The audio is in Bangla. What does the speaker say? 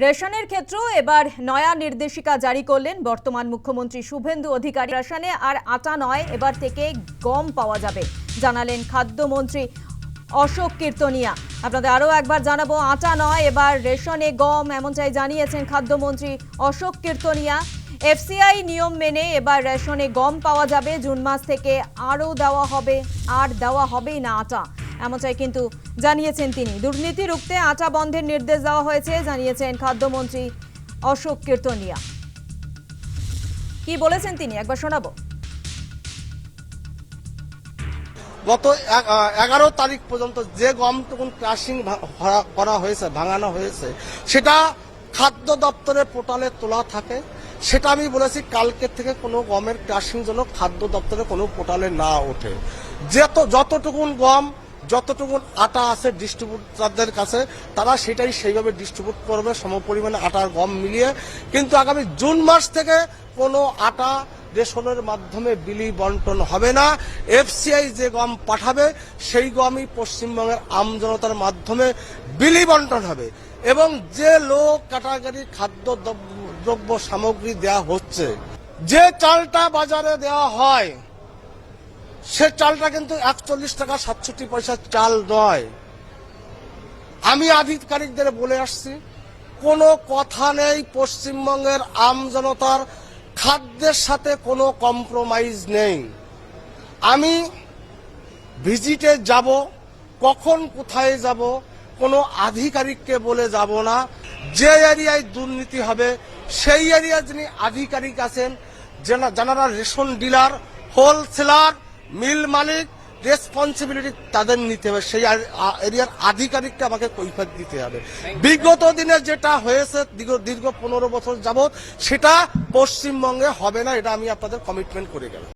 রেশনের ক্ষেত্রেও এবার নয়া নির্দেশিকা জারি করলেন বর্তমান মুখ্যমন্ত্রী শুভেন্দু অধিকারী। রেশনে আর আটা নয়, এবার থেকে গম পাওয়া যাবে, জানালেন খাদ্যমন্ত্রী অশোক কীর্তনিয়া। আপনাদের আরও একবার জানাবো, আটা নয়, এবার রেশনে গম, এমনটাই জানিয়েছেন খাদ্যমন্ত্রী অশোক কীর্তনিয়া। এফসিআই নিয়ম মেনে এবার রেশনে গম পাওয়া যাবে। জুন মাস থেকে আরও দেওয়া হবে, আর দেওয়া হবেই না আটা, এমনটাই কিন্তু জানিয়েছেন তিনি। দুর্নীতি রুখতে আটা বন্ধের নির্দেশ দেওয়া হয়েছে, জানিয়েছেন খাদ্যমন্ত্রী অশোক কীর্তনিয়া। কি বলেছেন তিনি একবার শোনাবো। গত 11 তারিখ পর্যন্ত যে গমটুকু ক্রাশিং করা হয়েছে, ভাঙানো হয়েছে, সেটা খাদ্য দপ্তরের পোর্টালে তোলা থাকে। সেটা আমি বলেছি কালকে থেকে কোনো গমের ক্রাশিং যেন খাদ্য দপ্তরে কোনো পোর্টালে না ওঠে। যতটুকুন গম, যতটুকুন আটা আছে ডিস্ট্রিবিউটারদের কাছে, তারা সেটাই সেইভাবে ডিস্ট্রিবিউট করবে সমপরিমাণে আটা আর গম মিলিয়ে। কিন্তু আগামী জুন মাস থেকে কোনো আটা রেশনের মাধ্যমে বিলি বন্টন হবে না। এফসিআই যে গম পাঠাবে সেই গমই পশ্চিমবঙ্গের আমজনতার মাধ্যমে বিলি বন্টন হবে। এবং যে লো ক্যাটাগরি খাদ্য দ্রব্য সামগ্রী দেয়া হচ্ছে, যে চালটা বাজারে দেওয়া হয় সে চালটা কিন্তু 41 টাকা 67 পয়সার চাল নয়। আমি আধিকারিকদের বলে আসছি, কোনো কথা নেই, পশ্চিমবঙ্গের আমজনতার খাদ্যের সাথে কোনো কম্প্রোমাইজ নেই। আমি ভিজিটে যাব, কখন কোথায় যাব কোনো আধিকারিককে বলে যাব না। যে এরিয়ায় দুর্নীতি হবে সেই এরিয়ায় যিনি আধিকারিক আছেন, যারা রেশন ডিলার, হোলসেলার, মিল মালিক, রেসপন্সিবিলিটি তাদের নিতে হবে। সেই এরিয়ার আধিকারিককে আমাকে কৈফিয়ত দিতে হবে। বিগত দিনে যেটা হয়েছে দীর্ঘ 15 বছর যাবত, সেটা পশ্চিমবঙ্গে হবে না, এটা আমি আপনাদের কমিটমেন্ট করে গেলাম।